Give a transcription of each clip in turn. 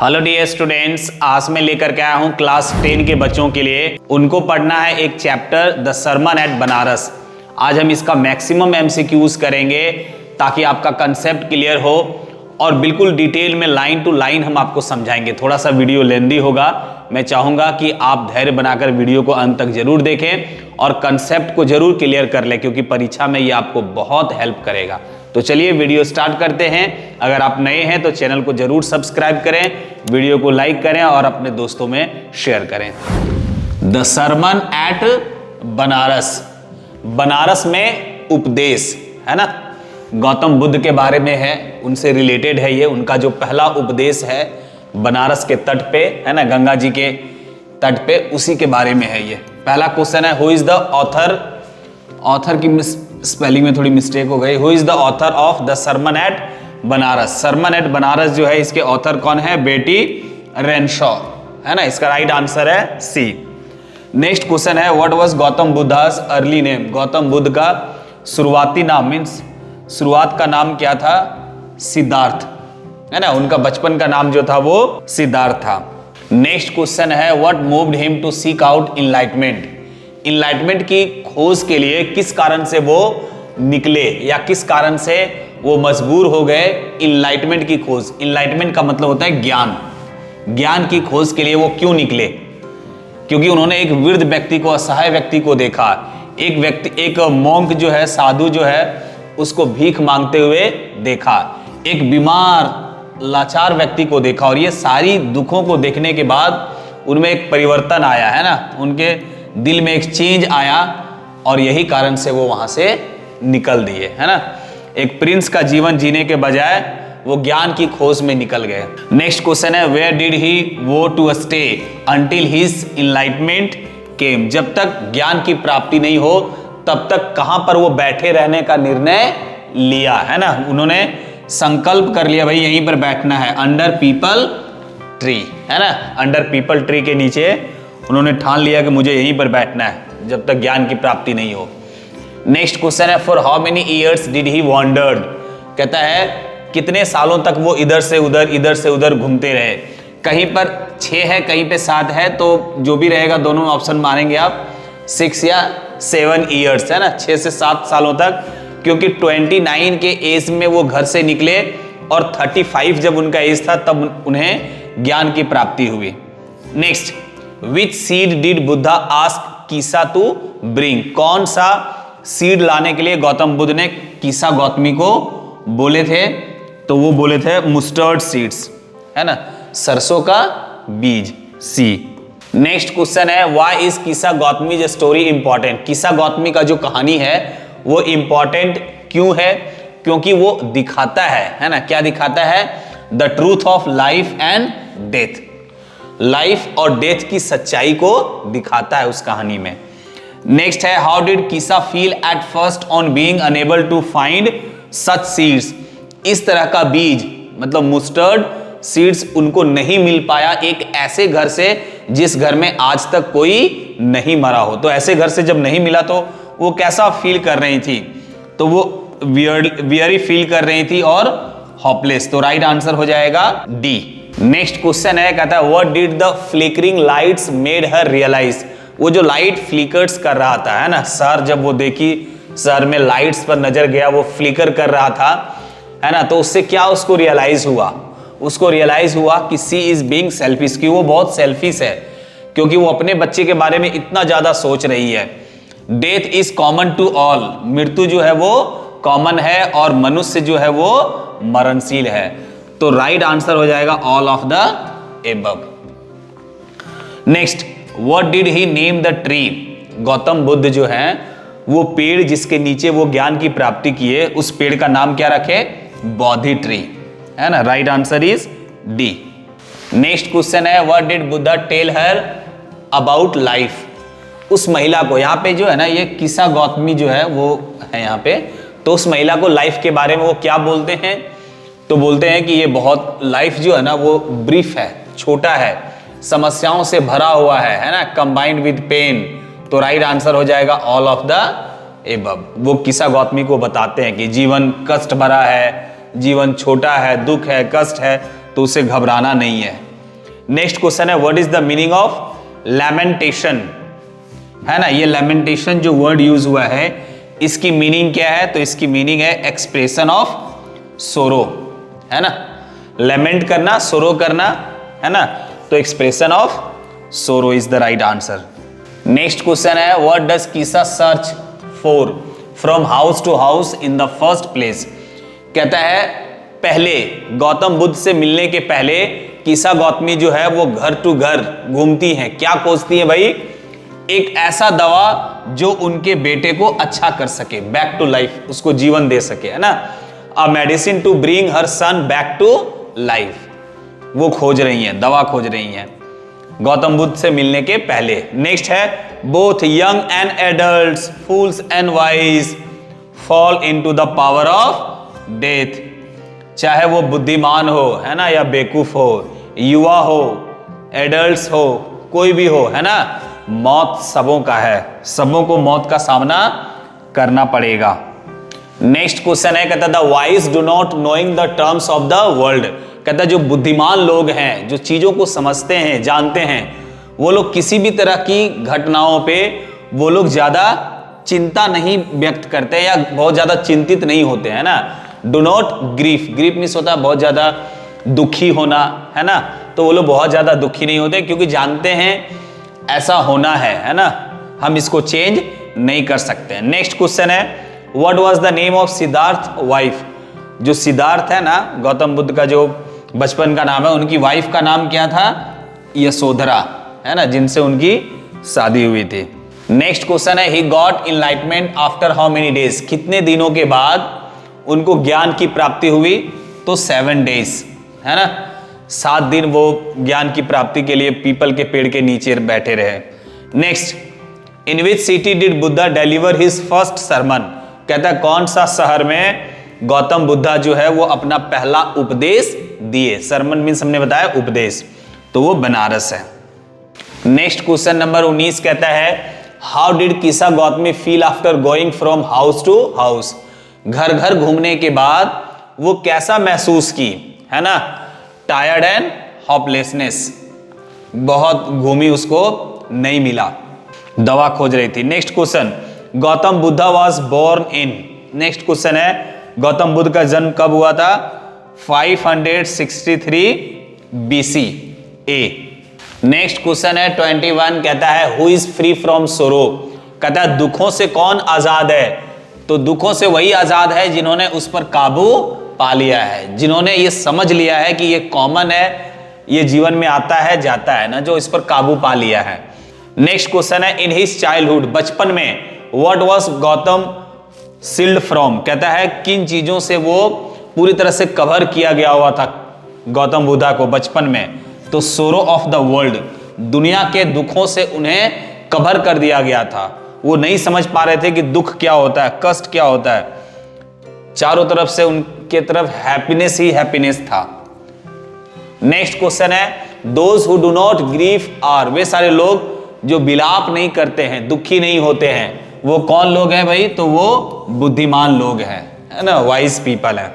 Hello dear students, आज मैं लेकर के आया हूँ क्लास 10 के बच्चों के लिए। उनको पढ़ना है एक chapter the sermon at Banaras. आज हम इसका मैक्सिमम एमसीक्यूज करेंगे ताकि आपका कंसेप्ट क्लियर हो और बिल्कुल डिटेल में लाइन टू लाइन हम आपको समझाएंगे। थोड़ा सा वीडियो लेंदी होगा, मैं चाहूँगा कि आप धैर्य बनाकर वीडियो को अंत तक जरूर देखें और कंसेप्ट को जरूर क्लियर कर लें, क्योंकि परीक्षा में ये आपको बहुत हेल्प करेगा। तो चलिए वीडियो स्टार्ट करते हैं। अगर आप नए हैं तो चैनल को जरूर सब्सक्राइब करें, वीडियो को लाइक करें और अपने दोस्तों में शेयर करें। The sermon at Banaras, Banaras में उपदेश है ना, गौतम बुद्ध के बारे में है, उनसे रिलेटेड है ये। उनका जो पहला उपदेश है बनारस के तट पे है ना, गंगा जी के तट पे, उसी के बारे में है ये। पहला क्वेश्चन है, who is the author. Author की स्पेलिंग में थोड़ी मिस्टेक हो गई। Who is the author of the sermon at Banaras. Sermon at Banaras जो है, इसके ऑथर कौन है? बेटी रेनशॉ है ना। इसका राइट आंसर है सी। नेक्स्ट क्वेश्चन है, what was Gautam Buddhas early name. Gautam Buddha का शुरुआती नाम, मीन्स शुरुआत का नाम क्या था? सिद्धार्थ है ना। उनका बचपन का नाम जो था वो सिद्धार्थ था। नेक्स्ट क्वेश्चन है, what moved him to seek out enlightenment. Enlightenment की खोज के लिए किस कारण से वो निकले या किस कारण से वो मजबूर हो गए इनलाइटमेंट की खोज। इनलाइटमेंट का मतलब होता है ज्ञान। ज्ञान की खोज के लिए वो क्यों निकले? क्योंकि उन्होंने एक वृद्ध व्यक्ति को, असहाय व्यक्ति को देखा। एक व्यक्ति, एक मॉन्क जो है, साधु जो है, उसको भीख मांगते हुए देखा। एक बीमार लाचार व्यक्ति को देखा। और ये सारी दुखों को देखने के बाद उनमें एक परिवर्तन आया है ना, उनके दिल में एक चेंज आया और यही कारण से वो वहां से निकल दिए है ना। एक प्रिंस का जीवन जीने के बजाय वो ज्ञान की खोज में निकल गए। नेक्स्ट क्वेश्चन है, where did he go to stay until his enlightenment came. जब तक ज्ञान की प्राप्ति नहीं हो तब तक कहां पर वो बैठे रहने का निर्णय लिया है ना। उन्होंने संकल्प कर लिया, भाई यहीं पर बैठना है, अंडर पीपल ट्री है ना। अंडर पीपल ट्री के नीचे उन्होंने ठान लिया कि मुझे यहीं पर बैठना है जब तक ज्ञान की प्राप्ति नहीं हो। नेक्स्ट क्वेश्चन है, for how many years did he wandered. कहता है कितने सालों तक वो इधर से उधर घूमते रहे। कहीं पर 6 है, कहीं पे 7 है, तो जो भी रहेगा दोनों ऑप्शन मारेंगे आप, 6 या 7 ईयर्स है ना, 6 से 7 सालों तक। क्योंकि 29 के एज में वो घर से निकले और 35 जब उनका एज था तब उन्हें ज्ञान की प्राप्ति हुई। Next, which seed did Buddha ask Kisa to bring. कौन सा सीड लाने के लिए गौतम बुद्ध ने कीसा गौतमी को बोले थे? तो वो बोले थे मस्टर्ड सीड्स है ना, सरसों का बीज, सी। नेक्स्ट क्वेश्चन है, why is Kisa Gotami story important. Kisa Gotami का जो कहानी है वो इंपॉर्टेंट क्यों है? क्योंकि वो दिखाता है ना, क्या दिखाता है? The truth of life and death. Life और डेथ की सच्चाई को दिखाता है उस कहानी में। नेक्स्ट है, how did Kisa feel at first on being unable to find such seeds. इस तरह का बीज, मतलब मस्टर्ड सीड्स, उनको नहीं मिल पाया एक ऐसे घर से जिस घर में आज तक कोई नहीं मरा हो। तो ऐसे घर से जब नहीं मिला तो वो कैसा फील कर रही थी? तो वो वियरी फील कर रही थी और हॉपलेस। तो राइट आंसर हो जाएगा डी। नेक्स्ट क्वेश्चन है, कहता है what did the flickering lights made her realise. वो जो लाइट फ्लिकर्स कर रहा था है ना, सर जब वो देखी, सर में लाइट्स पर नजर गया, वो फ्लिकर कर रहा था है ना, तो उससे क्या उसको रियलाइज हुआ? उसको रियलाइज हुआ कि सी इज बीइंग सेल्फिश, कि वो बहुत सेल्फिश है, क्योंकि वो अपने बच्चे के बारे में इतना ज्यादा सोच रही है। Death is common to all. मृत्यु जो है वो कॉमन है और मनुष्य जो है वो मरणशील है। तो राइट आंसर हो जाएगा all of the above. Next, what did he name the tree. Gautam Buddha जो है वो पेड़ जिसके नीचे वो ज्ञान की प्राप्ति किए, उस पेड़ का नाम क्या रखे? बोधि ट्री है ना। Right answer is D. Next question है, what did Buddha tell her about life. उस महिला को, यहाँ पे जो है ना, ये कीसा गौतमी जो है वो है यहाँ पे, तो उस महिला को लाइफ के बारे में वो क्या बोलते हैं? तो बोलते हैं कि ये बहुत, लाइफ जो है ना वो ब्रीफ है, छोटा है, समस्याओं से भरा हुआ है ना, कंबाइंड विद पेन। तो राइट आंसर हो जाएगा ऑल ऑफ द एबव। वो कीसा गौतमी को बताते हैं कि जीवन कष्ट भरा है, जीवन छोटा है, दुख है, कष्ट है, तो उसे घबराना नहीं है नेक्स्ट क्वेश्चन है what is the meaning of lamentation, है ना। ये लैमेंटेशन जो वर्ड यूज हुआ है इसकी मीनिंग क्या है, तो इसकी मीनिंग है एक्सप्रेशन ऑफ सोरो, है ना। लैमेंट करना, सोरो करना, है ना, तो expression of sorrow is the right answer. Next question है what does Kisa search for from house to house in the first place. कहता है पहले गौतम बुद्ध से मिलने के पहले कीसा गौतमी जो है वो घर टू घर घूमती हैं, क्या खोजती है भाई, एक ऐसा दवा जो उनके बेटे को अच्छा कर सके, बैक टू लाइफ, उसको जीवन दे सके, है ना। A medicine to bring her son back to life, वो खोज रही हैं, दवा खोज रही हैं गौतम बुद्ध से मिलने के पहले। नेक्स्ट है both young and adults fools and wise fall into the power of death. चाहे वो बुद्धिमान हो, है ना, या बेवकूफ हो, युवा हो, एडल्ट्स हो, कोई भी हो, है ना, मौत सबों का है, सबों को मौत का सामना करना पड़ेगा। नेक्स्ट क्वेश्चन है कहता the wise do not knowing the terms of the world. कहता जो बुद्धिमान लोग हैं, जो चीजों को समझते हैं, जानते हैं, वो लोग किसी भी तरह की घटनाओं पे वो लोग ज्यादा चिंता नहीं व्यक्त करते या बहुत ज्यादा चिंतित नहीं होते, है ना। Do not grief, grief means होता है बहुत ज्यादा दुखी होना, है ना, तो वो लोग बहुत ज्यादा दुखी नहीं होते क्योंकि जानते हैं ऐसा होना है ना, हम इसको चेंज नहीं कर सकते। नेक्स्ट क्वेश्चन है what was the name of Siddharth wife. जो सिद्धार्थ है ना, गौतम बुद्ध का जो बचपन का नाम है, उनकी वाइफ का नाम क्या था, यशोधरा, है ना, जिनसे उनकी शादी हुई थी। नेक्स्ट क्वेश्चन है he got enlightenment after how many days. कितने दिनों के बाद उनको ज्ञान की प्राप्ति हुई, तो 7 डेज, है ना, 7 दिन वो ज्ञान की प्राप्ति के लिए पीपल के पेड़ के नीचे बैठे रहे। Next in which city did Buddha deliver his first sermon. कहता है कौन सा शहर में गौतम बुद्धा जो है वो अपना पहला उपदेश दिए। सरमन मीन्स हमने बताया उपदेश, तो वो बनारस है। नेक्स्ट क्वेश्चन नंबर 19 कहता है how did Kisa Gautami feel after going from house to house. घर घर घूमने के बाद वो कैसा महसूस की, है ना, टायर्ड एंड होपलेसनेस, बहुत घूमी, उसको नहीं मिला, दवा खोज रही थी। Next question Gautam Buddha was born in. Next question है गौतम बुद्ध का जन्म कब हुआ था, 563 BC ए। नेक्स्ट क्वेश्चन है 21 कहता है who is free from sorrow. कहता है दुखों से कौन आजाद है, तो दुखों से वही आजाद है जिन्होंने उस पर काबू पा लिया है, जिन्होंने ये समझ लिया है कि ये कॉमन है, ये जीवन में आता है जाता है ना, जो इस पर काबू पा लिया है। नेक्स्ट क्वेश्चन है इन हिज चाइल्डहुड, बचपन में what was Gautam sealed from. कहता है किन चीजों से वो पूरी तरह से कवर किया गया हुआ था गौतम बुद्धा को बचपन में, तो सोरो ऑफ द वर्ल्ड, दुनिया के दुखों से उन्हें कवर कर दिया गया था। वो नहीं समझ पा रहे थे कि दुख क्या होता है, कष्ट क्या होता है, चारों तरफ से उनके तरफ हैप्पीनेस ही हैप्पीनेस था। नेक्स्ट क्वेश्चन है those who do not grieve are. वे सारे लोग जो विलाप नहीं करते हैं, दुखी नहीं होते हैं, वो कौन लोग हैं भाई, तो वो बुद्धिमान लोग हैं, है ना, वाइज पीपल है।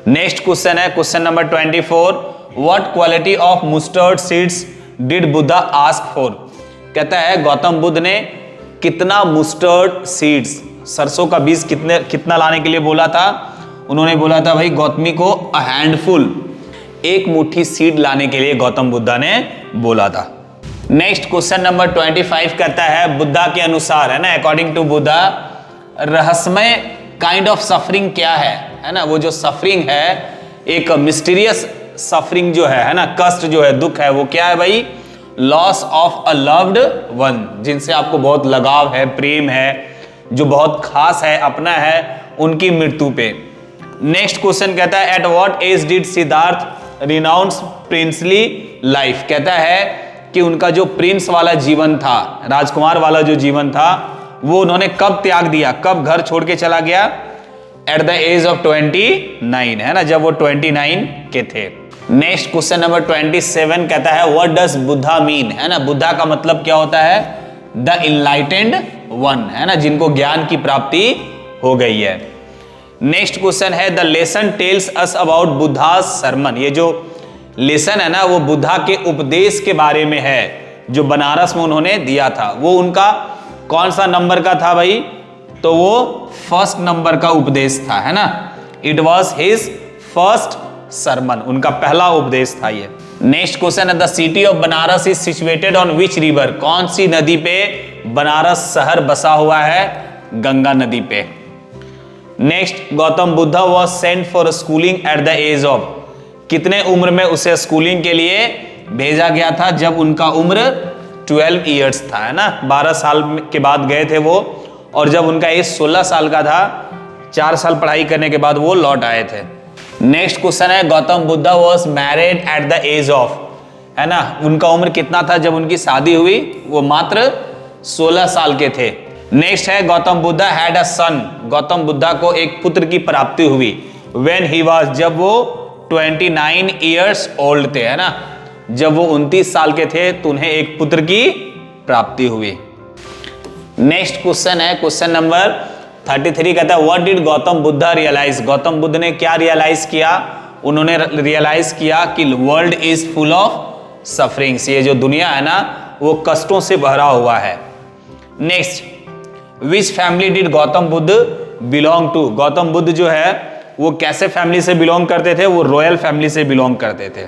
नेक्स्ट क्वेश्चन है question number 24 what quality of mustard seeds did Buddha ask for. कहता है गौतम बुद्ध ने कितना मस्टर्ड सीड्स, सरसों का बीज कितना लाने के लिए बोला था। उन्होंने बोला था भाई गौतमी को अ हैंडफुल, एक मुट्ठी सीड लाने के लिए गौतम बुद्धा ने बोला था। नेक्स्ट क्वेश्चन नंबर 25 कहता है बुद्धा के अनुसार, है ना, अकॉर्डिंग टू बुद्धा रहस्यमय काइंड ऑफ सफरिंग क्या है ना, वो जो सफरिंग है, एक मिस्टीरियस सफरिंग जो है ना, कष्ट जो है, दुख है, वो क्या है भाई, loss of a loved one, जिनसे आपको बहुत लगाव है, प्रेम है, जो बहुत खास है, अपना है, उनकी मृत्यु पे। नेक्स्ट क्वेश्चन कहता है at what age did Siddhartha renounce princely life. कहता है कि उनका जो प्रिंस वाला जीवन था, राजकुमार वाला जो जीवन था, वो उन्होंने कब त्याग दिया, कब घर छोड़ के चला गया, एट द एज ऑफ 29, है ना, जब वो 29 के थे। नेक्स्ट क्वेश्चन नंबर 27 कहता है व्हाट डज बुद्धा मीन, है ना, बुद्धा का मतलब क्या होता है, द इनलाइटेंड वन, है ना, जिनको ज्ञान की प्राप्ति हो गई है। नेक्स्ट क्वेश्चन है the lesson tells us about Buddha's sermon. ये जो लेसन है ना वो बुद्धा के उपदेश के बारे में है जो बनारस में उन्होंने दिया था। वो उनका कौन सा नंबर का था भाई? तो वो फर्स्ट नंबर का उपदेश था, है ना। It was his first sermon, उनका पहला उपदेश था ये। नेक्स्ट क्वेश्चन है the city of Banaras is situated on which river? कौन सी नदी पे बनारस शहर बसा हुआ है? गंगा नदी पे। Next Gautam Buddha was sent for schooling at the age of? कितने उम्र में उसे स्कूलिंग के लिए भेजा गया था? जब उनका उम्र 12 ईयर्स था, है ना। 12 साल के बाद गए थे वो, और जब उनका एज 16 साल का था, 4 साल पढ़ाई करने के बाद वो लौट आए थे। नेक्स्ट क्वेश्चन है Gautam Buddha was married at the age of? है ना, उनका उम्र कितना था जब उनकी शादी हुई? वो मात्र 16 साल के थे। नेक्स्ट है गौतम बुद्धा हैड अ सन? गौतम बुद्धा को एक पुत्र की प्राप्ति हुई व्हेन ही वाज? जब वो 29 ईयर्स ओल्ड थे, है ना। जब वो 29 साल के थे तो उन्हें एक पुत्र की प्राप्ति हुई। नेक्स्ट क्वेश्चन है क्वेश्चन नंबर 33, कहता है what did Gautam Buddha realise? Gautam Buddha ने क्या रियलाइज किया? उन्होंने रियलाइज किया कि world is full of sufferings, ये जो दुनिया है ना वो कष्टों से भरा हुआ है। Next, which family did Gautam Buddha belong to? Gautam Buddha जो है वो कैसे फैमिली से बिलोंग करते थे? वो रॉयल फैमिली से बिलोंग करते थे।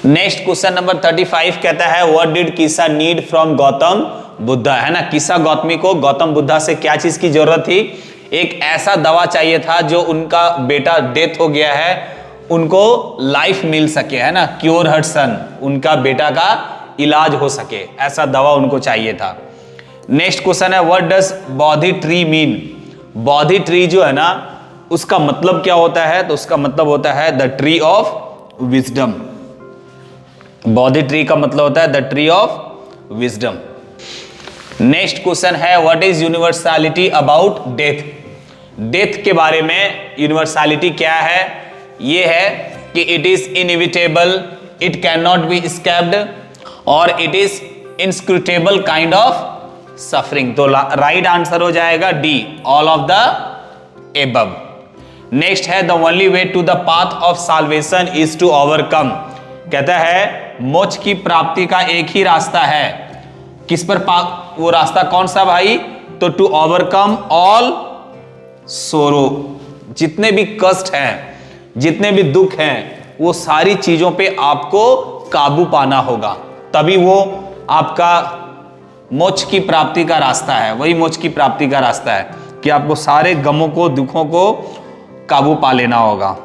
नेक्स्ट क्वेश्चन नंबर 35 कहता है what did कीसा need from Gautam Buddha? है ना, कीसा गौतमी को गौतम बुद्धा से क्या चीज की जरूरत थी? एक ऐसा दवा चाहिए था जो उनका बेटा डेथ हो गया है, उनको लाइफ मिल सके, है ना, क्योर हर सन, उनका बेटा का इलाज हो सके, ऐसा दवा उनको चाहिए था। नेक्स्ट क्वेश्चन है what does Bodhi tree mean? Bodhi tree जो है ना उसका मतलब क्या होता है? तो उसका मतलब होता है the tree of wisdom. Bodhi tree का मतलब होता है the tree of wisdom. Next question है what is universality about death? Death के बारे में यूनिवर्सलिटी क्या है? ये है कि it is inevitable, it can not be escaped, और it is inscrutable kind of suffering. तो राइट आंसर हो जाएगा D, all of the above. Next है the only way to the path of solvation is to overcome? कहता है मोक्ष की प्राप्ति का एक ही रास्ता है। किस पर वो रास्ता कौन सा भाई? तो टू ओवरकम ऑल सोरो, जितने भी कष्ट हैं, जितने भी दुख हैं, वो सारी चीजों पे आपको काबू पाना होगा, तभी वो आपका मोक्ष की प्राप्ति का रास्ता है। वही मोक्ष की प्राप्ति का रास्ता है कि आपको सारे गमों को, दुखों को काबू पा लेना होगा।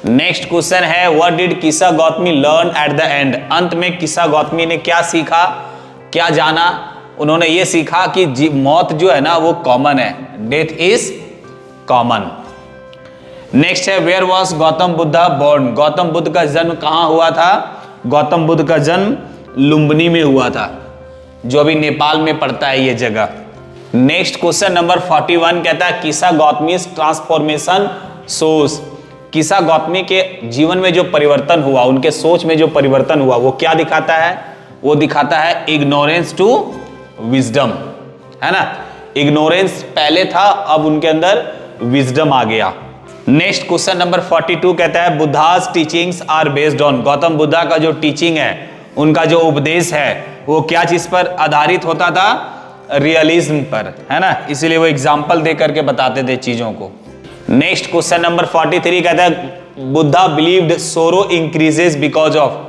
नेक्स्ट क्वेश्चन है what did Kisa Gautami learn at the end? अंत में कीसा गौतमी ने क्या सीखा, क्या जाना? उन्होंने ये सीखा कि मौत जो है ना वो कॉमन है, डेथ इज कॉमन। नेक्स्ट है where was Gautam Buddha born? Gautam Buddha का जन्म कहां हुआ था? गौतम बुद्ध का जन्म लुम्बिनी में हुआ था, जो अभी नेपाल में पड़ता है ये जगह। नेक्स्ट क्वेश्चन नंबर 41 कहता है कीसा गौतमीज ट्रांसफॉर्मेशन सोर्स? कीसा गौतमी के जीवन में जो परिवर्तन हुआ, उनके सोच में जो परिवर्तन हुआ, वो क्या दिखाता है? वो दिखाता है इग्नोरेंस टू विजडम, है ना। इग्नोरेंस पहले था, अब उनके अंदर विजडम आ गया। नेक्स्ट क्वेश्चन नंबर 42 कहता है Buddha's teachings are based on? Gautam Buddha का जो टीचिंग है, उनका जो उपदेश है, वो क्या चीज पर आधारित होता था? रियलिज्म पर, है ना। इसीलिए वो एग्जाम्पल दे करके बताते थे चीजों को। नेक्स्ट क्वेश्चन नंबर 43 कहता है बुद्धा बिलीव्ड सोरो इंक्रीजेस बिकॉज ऑफ?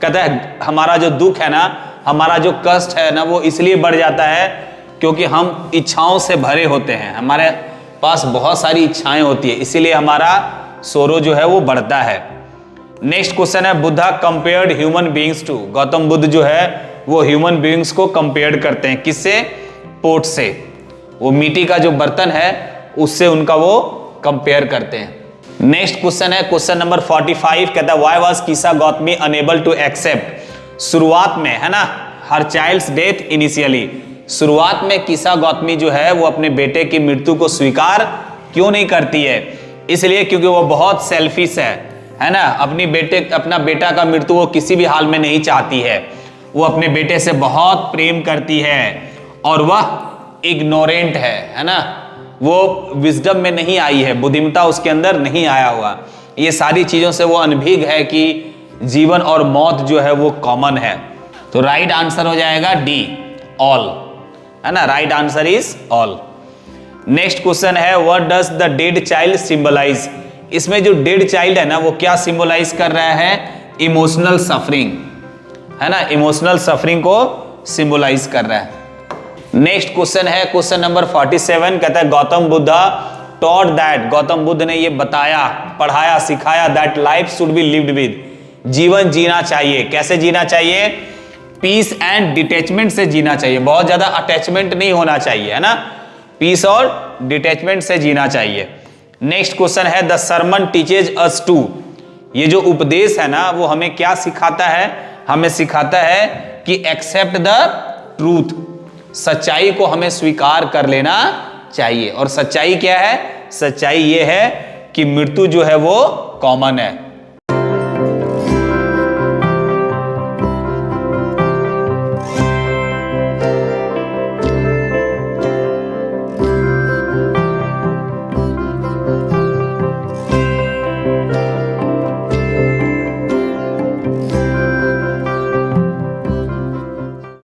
कहता है हमारा जो दुख है ना, हमारा जो कष्ट है ना, वो इसलिए बढ़ जाता है क्योंकि हम इच्छाओं से भरे होते हैं, हमारे पास बहुत सारी इच्छाएं होती है, इसीलिए हमारा सोरो जो है वो बढ़ता है। नेक्स्ट क्वेश्चन है Buddha compared human beings to? Gautam Buddha जो है वो ह्यूमन बीइंग्स को कंपेयर करते हैं, किससे? पोट से। वो मिट्टी का जो बर्तन है उससे उनका वो कंपेयर करते हैं। नेक्स्ट क्वेश्चन है क्वेश्चन नंबर 45 कहता है why was Kisa Gotami unable to accept? शुरुआत में, है ना, हर चाइल्ड्स डेथ इनिशियली, शुरुआत में कीसा गौतमी जो है वो अपने बेटे की मृत्यु को स्वीकार क्यों नहीं करती है? इसलिए क्योंकि वो बहुत सेल्फिश है ना। अपना बेटा का मृत्यु वो किसी भी हाल में नहीं चाहती है। वो अपने बेटे से बहुत प्रेम करती है और वह इग्नोरेंट है ना। वो विजडम में नहीं आई है, बुद्धिमता उसके अंदर नहीं आया हुआ। ये सारी चीजों से वो अनभिज्ञ है कि जीवन और मौत जो है वो कॉमन है। तो राइट आंसर हो जाएगा डी, ऑल, है ना, right answer is all. Next question है what does the dead child symbolize. इसमें जो डेड चाइल्ड है ना वो क्या सिंबलाइज कर रहा है, इमोशनल सफरिंग, है ना, इमोशनल सफरिंग को सिंबलाइज कर रहा है। नेक्स्ट क्वेश्चन है क्वेश्चन नंबर 47, कहता है गौतम बुद्धा टॉट दैट, गौतम बुद्ध ने ये बताया, पढ़ाया, सिखाया that life should be lived with, जीवन जीना चाहिए, कैसे जीना चाहिए, पीस एंड डिटैचमेंट से जीना चाहिए, बहुत ज्यादा अटैचमेंट नहीं होना चाहिए, है ना, पीस और डिटैचमेंट से जीना चाहिए। नेक्स्ट क्वेश्चन है the sermon teaches us to, ये जो उपदेश है ना वो हमें क्या सिखाता है, हमें सिखाता है कि एक्सेप्ट द ट्रूथ, सच्चाई को हमें स्वीकार कर लेना चाहिए। और सच्चाई क्या है, सच्चाई ये है कि मृत्यु जो है वो कॉमन है,